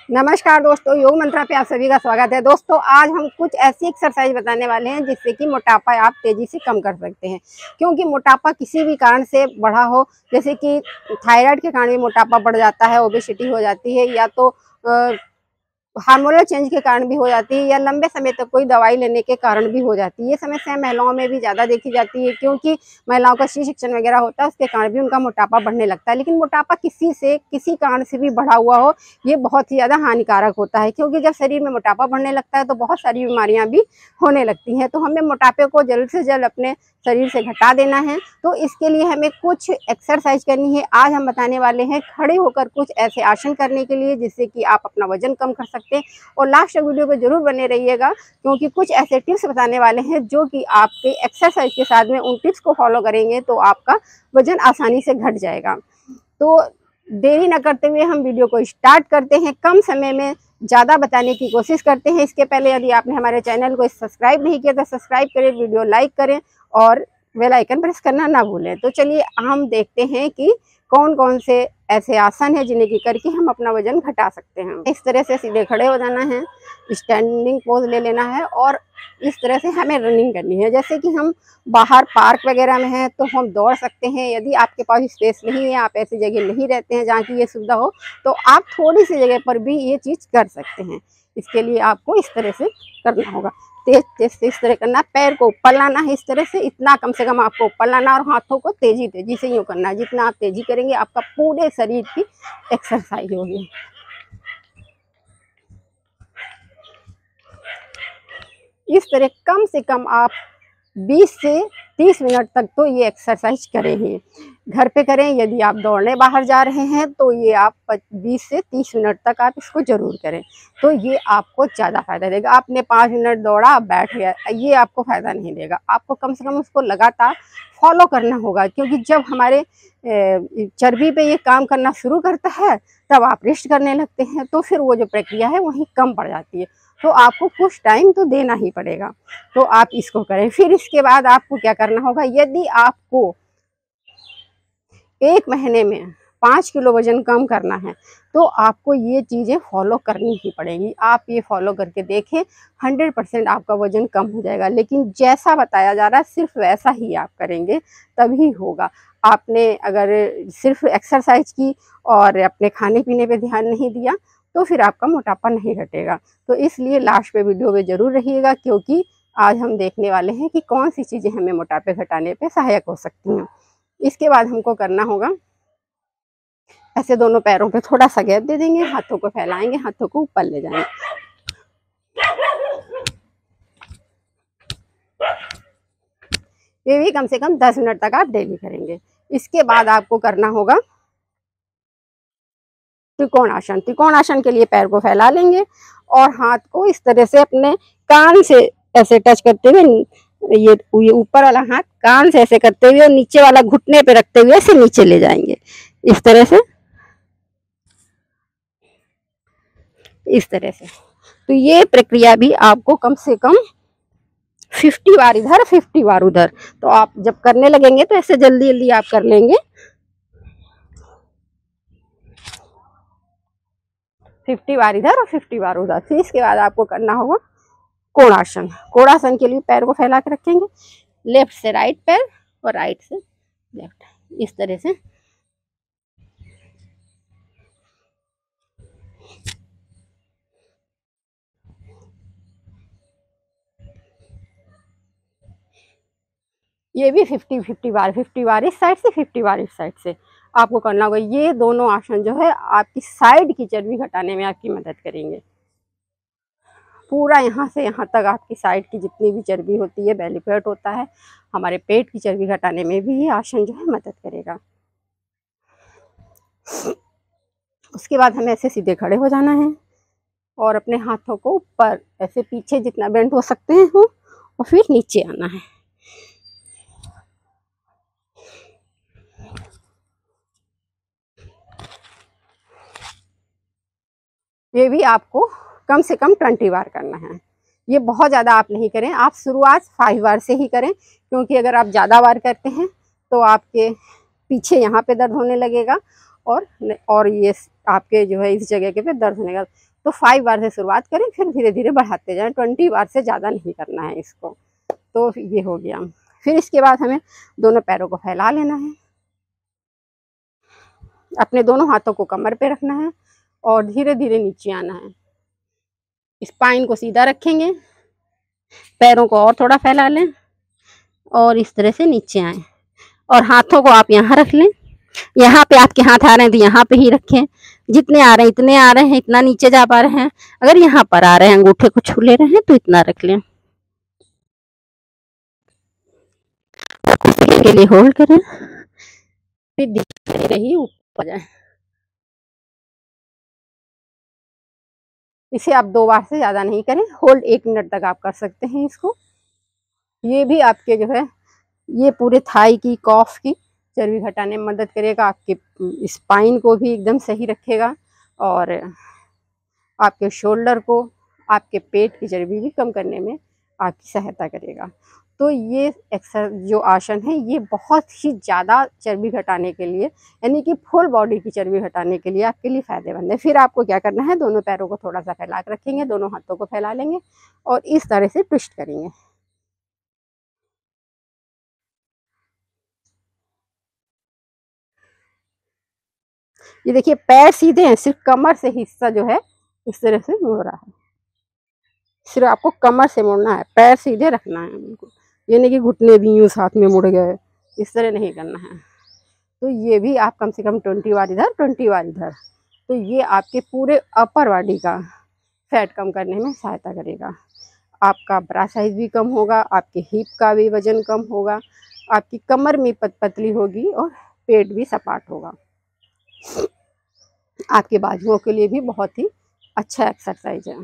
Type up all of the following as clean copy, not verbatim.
नमस्कार दोस्तों, योग मंत्रा पे आप सभी का स्वागत है। दोस्तों आज हम कुछ ऐसी एक्सरसाइज बताने वाले हैं जिससे कि मोटापा आप तेजी से कम कर सकते हैं। क्योंकि मोटापा किसी भी कारण से बढ़ा हो, जैसे कि थायराइड के कारण भी मोटापा बढ़ जाता है, ओबेसिटी हो जाती है, या तो हार्मोनल चेंज के कारण भी हो जाती है, या लंबे समय तक कोई दवाई लेने के कारण भी हो जाती है। ये समस्या महिलाओं में भी ज़्यादा देखी जाती है, क्योंकि महिलाओं का सी सेक्शन वगैरह होता है, उसके कारण भी उनका मोटापा बढ़ने लगता है। लेकिन मोटापा किसी कारण से भी बढ़ा हुआ हो, ये बहुत ही ज़्यादा हानिकारक होता है, क्योंकि जब शरीर में मोटापा बढ़ने लगता है तो बहुत सारी बीमारियां भी होने लगती हैं। तो हमें मोटापे को जल्द से जल्द अपने शरीर से घटा देना है। तो इसके लिए हमें कुछ एक्सरसाइज करनी है। आज हम बताने वाले हैं खड़े होकर कुछ ऐसे आसन करने के लिए जिससे कि आप अपना वजन कम कर सकते हैं। और लास्ट वीडियो पे जरूर बने रहिएगा, क्योंकि कुछ ऐसे टिप्स बताने वाले हैं जो कि आपके एक्सरसाइज के साथ में उन टिप्स को फॉलो करेंगे तो आपका वजन आसानी से घट जाएगा। तो देरी न करते हुए हम वीडियो को स्टार्ट करते हैं। कम समय में ज़्यादा बताने की कोशिश करते हैं। इसके पहले यदि आपने हमारे चैनल को सब्सक्राइब नहीं किया तो सब्सक्राइब करें, वीडियो लाइक करें और बेल आइकन प्रेस करना ना भूलें। तो चलिए हम देखते हैं कि कौन कौन से ऐसे आसन है जिन्हें की करके हम अपना वजन घटा सकते हैं। इस तरह से सीधे खड़े हो जाना है, स्टैंडिंग पोज ले लेना है और इस तरह से हमें रनिंग करनी है। जैसे कि हम बाहर पार्क वगैरह में हैं तो हम दौड़ सकते हैं। यदि आपके पास स्पेस नहीं है, आप ऐसी जगह नहीं रहते हैं जहाँ की ये सुविधा हो, तो आप थोड़ी सी जगह पर भी ये चीज़ कर सकते हैं। इसके लिए आपको इस तरह से करना होगा, तेज तेज से इस तरह करना, पैर को ऊपर लाना है इस तरह से, इतना कम से कम आपको ऊपर लाना, और हाथों को तेजी तेजी से यूँ करना है। जितना आप तेजी करेंगे आपका पूरे शरीर की एक्सरसाइज होगी। इस तरह कम से कम आप 20 से 30 मिनट तक तो ये एक्सरसाइज करें ही। घर पे करें, यदि आप दौड़ने बाहर जा रहे हैं तो ये आप 20 से 30 मिनट तक आप इसको ज़रूर करें। तो ये आपको ज़्यादा फ़ायदा देगा। आपने 5 मिनट दौड़ा, आप बैठ गया, ये आपको फ़ायदा नहीं देगा। आपको कम से कम उसको लगातार फॉलो करना होगा, क्योंकि जब हमारे चर्बी पे ये काम करना शुरू करता है तब आप रेस्ट करने लगते हैं, तो फिर वो जो प्रक्रिया है वहीं कम पड़ जाती है। तो आपको कुछ टाइम तो देना ही पड़ेगा। तो आप इसको करें। फिर इसके बाद आपको क्या करना होगा, यदि आपको 1 महीने में 5 किलो वजन कम करना है तो आपको ये चीज़ें फॉलो करनी ही पड़ेगी। आप ये फॉलो करके देखें, 100% आपका वजन कम हो जाएगा। लेकिन जैसा बताया जा रहा है सिर्फ वैसा ही आप करेंगे तभी होगा। आपने अगर सिर्फ एक्सरसाइज की और अपने खाने पीने पे ध्यान नहीं दिया तो फिर आपका मोटापा नहीं घटेगा। तो इसलिए लास्ट पे वीडियो में ज़रूर रहिएगा, क्योंकि आज हम देखने वाले हैं कि कौन सी चीज़ें हमें मोटापे घटाने पे सहायक हो सकती हैं। इसके बाद हमको करना होगा, ऐसे दोनों पैरों पे थोड़ा सा गैप दे देंगे, हाथों को फैलाएंगे, हाथों को ऊपर ले जाएंगे। ये भी कम से कम 10 मिनट तक आप डेली करेंगे। इसके बाद आपको करना होगा त्रिकोण आसन। त्रिकोण आसन के लिए पैर को फैला लेंगे और हाथ को इस तरह से अपने कान से ऐसे टच करते हुए, ये ऊपर वाला हाथ कान से ऐसे करते हुए और नीचे वाला घुटने पे रखते हुए ऐसे नीचे ले जाएंगे इस तरह से, इस तरह से। तो ये प्रक्रिया भी आपको कम से कम 50 बार इधर 50 बार उधर। तो आप जब करने लगेंगे तो ऐसे जल्दी जल्दी आप कर लेंगे, 50 बार इधर और 50 बार उधर। फिर इसके बाद आपको करना होगा कोणासन। कोणासन के लिए पैर को फैला के रखेंगे, लेफ्ट से राइट पैर और राइट से लेफ्ट, इस तरह से। ये भी 50 बार, 50 बार इस साइड से, 50 बार इस साइड से आपको करना होगा। ये दोनों आसन जो है आपकी साइड की चर्बी घटाने में आपकी मदद करेंगे। पूरा यहाँ से यहाँ तक आपकी साइड की जितनी भी चर्बी होती है, बेली फैट होता है, हमारे पेट की चर्बी घटाने में भी ये आसन जो है मदद करेगा। उसके बाद हमें ऐसे सीधे खड़े हो जाना है और अपने हाथों को ऊपर ऐसे पीछे जितना बेंड हो सकते हैं हो, और फिर नीचे आना है। ये भी आपको कम से कम 20 बार करना है। ये बहुत ज़्यादा आप नहीं करें, आप शुरुआत 5 बार से ही करें, क्योंकि अगर आप ज़्यादा बार करते हैं तो आपके पीछे यहाँ पे दर्द होने लगेगा और ये आपके जो है इस जगह के पे दर्द होने का। तो 5 बार से शुरुआत करें, फिर धीरे धीरे बढ़ाते जाएं। 20 बार से ज़्यादा नहीं करना है इसको। तो ये हो गया। फिर इसके बाद हमें दोनों पैरों को फैला लेना है, अपने दोनों हाथों को कमर पे रखना है और धीरे धीरे नीचे आना है। स्पाइन को सीधा रखेंगे, पैरों को और थोड़ा फैला लें और इस तरह से नीचे आए और हाथों को आप यहाँ रख लें। यहाँ पे आपके हाथ आ रहे हैं तो यहाँ पे ही रखें, जितने आ रहे हैं इतने आ रहे हैं, इतना नीचे जा पा रहे हैं। अगर यहाँ पर आ रहे हैं, अंगूठे को छू ले रहे हैं तो इतना रख लें। के लिए होल्ड करें, फिर धीरे धीरे ही ऊपर जाए। इसे आप 2 बार से ज़्यादा नहीं करें, होल्ड 1 मिनट तक आप कर सकते हैं इसको। ये भी आपके जो है ये पूरे थाई की, कॉफ की चर्बी घटाने में मदद करेगा, आपके स्पाइन को भी एकदम सही रखेगा और आपके शोल्डर को, आपके पेट की चर्बी भी कम करने में आपकी सहायता करेगा। तो ये जो आसन है ये बहुत ही ज़्यादा चर्बी घटाने के लिए, यानी कि फुल बॉडी की चर्बी घटाने के लिए आपके लिए फ़ायदेमंद है। फिर आपको क्या करना है, दोनों पैरों को थोड़ा सा फैला कर रखेंगे, दोनों हाथों को फैला लेंगे और इस तरह से ट्विस्ट करेंगे। ये देखिए पैर सीधे हैं, सिर्फ कमर से हिस्सा जो है इस तरह से मुड़ रहा है। सिर्फ आपको कमर से मुड़ना है, पैर सीधे रखना है बिल्कुल। ये नहीं कि घुटने भी यूँ साथ में मुड़ गए, इस तरह नहीं करना है। तो ये भी आप कम से कम 20 बार इधर, 20 बार इधर। तो ये आपके पूरे अपर बॉडी का फैट कम करने में सहायता करेगा। आपका ब्रा साइज भी कम होगा, आपके हिप का भी वजन कम होगा, आपकी कमर में पतली होगी और पेट भी सपाट होगा। आपके बाजुओं के लिए भी बहुत ही अच्छा एक्सरसाइज है।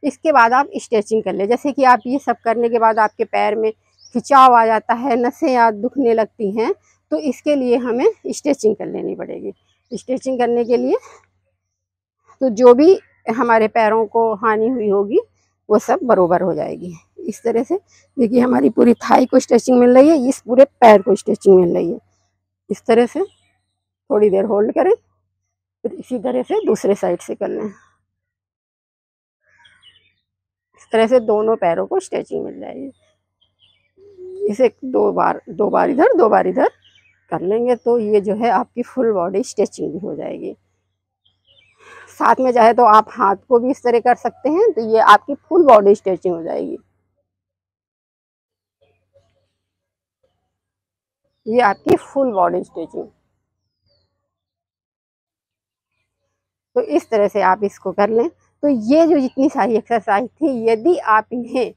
इसके बाद आप स्ट्रेचिंग कर ले। जैसे कि आप ये सब करने के बाद आपके पैर में खिंचाव आ जाता है, नसें याद दुखने लगती हैं, तो इसके लिए हमें स्ट्रेचिंग कर लेनी पड़ेगी। स्ट्रेचिंग करने के लिए तो जो भी हमारे पैरों को हानि हुई होगी वो सब बरोबर हो जाएगी। इस तरह से देखिए हमारी पूरी थाई को स्ट्रेचिंग मिल रही है, इस पूरे पैर को स्ट्रेचिंग मिल रही है। इस तरह से थोड़ी देर होल्ड करें, फिर इसी तरह से दूसरे साइड से कर लें। इस तरह से दोनों पैरों को स्ट्रेचिंग मिल जाएगी। इसे 2 बार इधर 2 बार इधर कर लेंगे तो ये जो है आपकी फुल बॉडी स्ट्रेचिंग भी हो जाएगी। साथ में चाहे तो आप हाथ को भी इस तरह कर सकते हैं, तो ये आपकी फुल बॉडी स्ट्रेचिंग हो जाएगी। ये आपकी फुल बॉडी स्ट्रेचिंग। तो इस तरह से आप इसको कर लें। तो ये जो जितनी सारी एक्सरसाइज थी, यदि आप इन्हें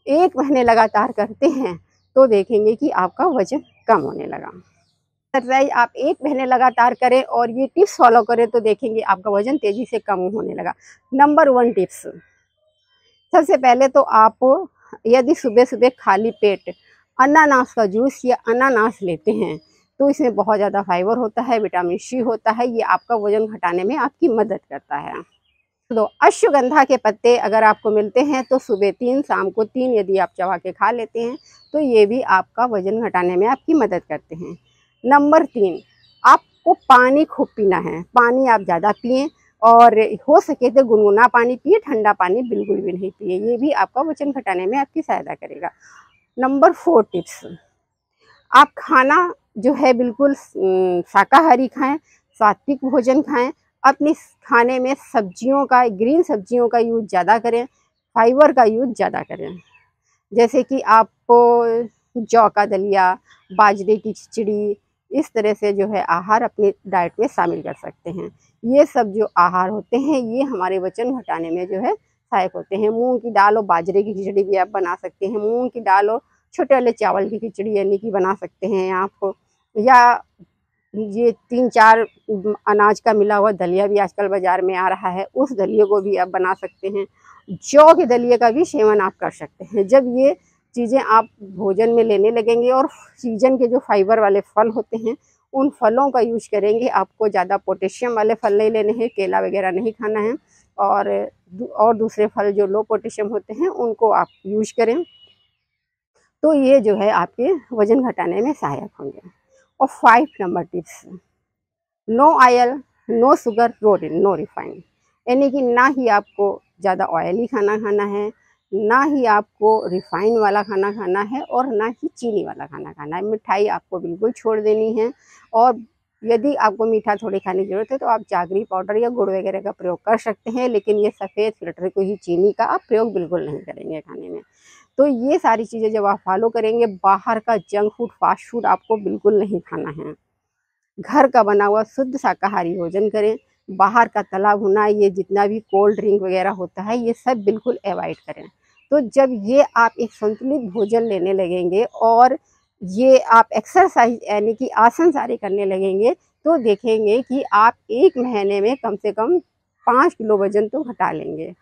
1 महीने लगातार करते हैं तो देखेंगे कि आपका वजन कम होने लगा। एक्सरसाइज आप 1 महीने लगातार करें और ये टिप्स फॉलो करें तो देखेंगे आपका वजन तेजी से कम होने लगा। नंबर 1 टिप्स, सबसे पहले तो आप यदि सुबह सुबह खाली पेट अनानास का जूस या अनानास लेते हैं तो इसमें बहुत ज़्यादा फाइबर होता है, विटामिन सी होता है, ये आपका वजन घटाने में आपकी मदद करता है। तो अश्वगंधा के पत्ते अगर आपको मिलते हैं तो सुबह 3, शाम को 3 यदि आप चबा के खा लेते हैं तो ये भी आपका वजन घटाने में आपकी मदद करते हैं। नंबर 3, आपको पानी खूब पीना है। पानी आप ज़्यादा पिएं और हो सके तो गुनगुना पानी पिए, ठंडा पानी बिल्कुल भी नहीं पिए, ये भी आपका वजन घटाने में आपकी सहायता करेगा। नंबर 4 टिप्स, आप खाना जो है बिल्कुल शाकाहारी खाएं, सात्विक भोजन खाएं। अपने खाने में सब्जियों का, ग्रीन सब्जियों का यूज़ ज़्यादा करें, फाइबर का यूज़ ज़्यादा करें। जैसे कि आप जौ का दलिया, बाजरे की खिचड़ी, इस तरह से जो है आहार अपनी डाइट में शामिल कर सकते हैं। ये सब जो आहार होते हैं ये हमारे वजन घटाने में जो है सहायक होते हैं। मूंग की दाल और बाजरे की खिचड़ी भी आप बना सकते हैं। मूंग की दाल और छोटे वाले चावल की खिचड़ी यानी कि बना सकते हैं आप, या ये 3-4 अनाज का मिला हुआ दलिया भी आजकल बाज़ार में आ रहा है, उस दलिए को भी आप बना सकते हैं। जौ के दलिए का भी सेवन आप कर सकते हैं। जब ये चीज़ें आप भोजन में लेने लगेंगे और सीजन के जो फाइबर वाले फल होते हैं उन फलों का यूज करेंगे। आपको ज़्यादा पोटेशियम वाले फल नहीं लेने हैं, केला वगैरह नहीं खाना है, और दूसरे फल जो लो पोटेशियम होते हैं उनको आप यूज करें तो ये जो है आपके वजन घटाने में सहायक होंगे। और 5 number tips, no oil, no sugar no refined, यानी कि ना ही आपको ज़्यादा ऑयली खाना खाना है, ना ही आपको रिफाइन वाला खाना खाना है, और ना ही चीनी वाला खाना खाना है। मिठाई आपको बिल्कुल छोड़ देनी है। और यदि आपको मीठा थोड़ी खाने की ज़रूरत है तो आप जागरी पाउडर या गुड़ वगैरह का प्रयोग कर सकते हैं, लेकिन ये सफ़ेद फिल्टर को ही चीनी का आप प्रयोग बिल्कुल नहीं करेंगे खाने में। तो ये सारी चीज़ें जब आप फॉलो करेंगे, बाहर का जंक फूड, फास्ट फूड आपको बिल्कुल नहीं खाना है। घर का बना हुआ शुद्ध शाकाहारी भोजन करें। बाहर का तला भुना, ये जितना भी कोल्ड ड्रिंक वगैरह होता है, ये सब बिल्कुल अवॉइड करें। तो जब ये आप एक संतुलित भोजन लेने लगेंगे और ये आप एक्सरसाइज यानी कि आसन सारे करने लगेंगे, तो देखेंगे कि आप 1 महीने में कम से कम 5 किलो वज़न तो घटा लेंगे।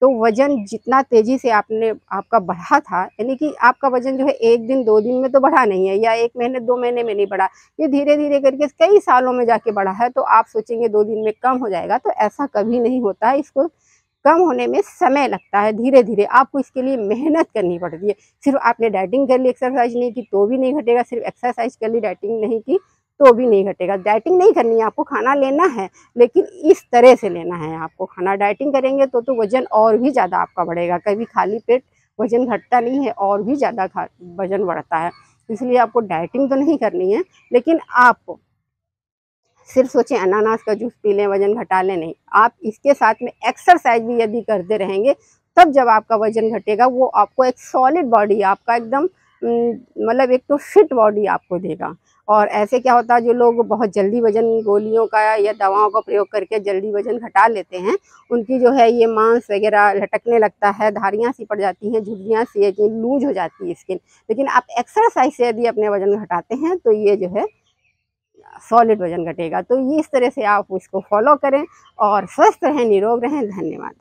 तो वज़न जितना तेज़ी से आपका बढ़ा था, यानी कि आपका वज़न जो है 1 दिन 2 दिन में तो बढ़ा नहीं है, या 1 महीने 2 महीने में नहीं बढ़ा, ये धीरे-धीरे करके कई सालों में जाके बढ़ा है। तो आप सोचेंगे 2 दिन में कम हो जाएगा, तो ऐसा कभी नहीं होता है। इसको कम होने में समय लगता है, धीरे-धीरे आपको इसके लिए मेहनत करनी पड़ती है। सिर्फ़ आपने डाइटिंग कर ली, एक्सरसाइज नहीं की तो भी नहीं घटेगा, सिर्फ़ एक्सरसाइज कर ली, डाइटिंग नहीं की तो भी नहीं घटेगा। डाइटिंग नहीं करनी है, आपको खाना लेना है, लेकिन इस तरह से लेना है आपको खाना। डाइटिंग करेंगे तो वज़न और भी ज़्यादा आपका बढ़ेगा। कभी खाली पेट वज़न घटता नहीं है, और भी ज़्यादा वज़न बढ़ता है। इसलिए आपको डाइटिंग तो नहीं करनी है, लेकिन आप सिर्फ सोचें अनानास का जूस पी लें, वज़न घटा लें, नहीं। आप इसके साथ में एक्सरसाइज भी यदि करते रहेंगे, तब जब आपका वज़न घटेगा, वो आपको एक सॉलिड बॉडी, आपका एकदम मतलब एक तो फिट बॉडी आपको देगा। और ऐसे क्या होता है, जो लोग बहुत जल्दी वज़न गोलियों का या दवाओं का प्रयोग करके जल्दी वज़न घटा लेते हैं, उनकी जो है ये मांस वगैरह लटकने लगता है, धारियाँ सी पड़ जाती हैं, झुर्रियाँ सी, लूज हो जाती है स्किन। लेकिन आप एक्सरसाइज से यदि अपने वज़न घटाते हैं, तो ये जो है सॉलिड वज़न घटेगा। तो ये इस तरह से आप इसको फॉलो करें और स्वस्थ रहें, निरोग रहें। धन्यवाद।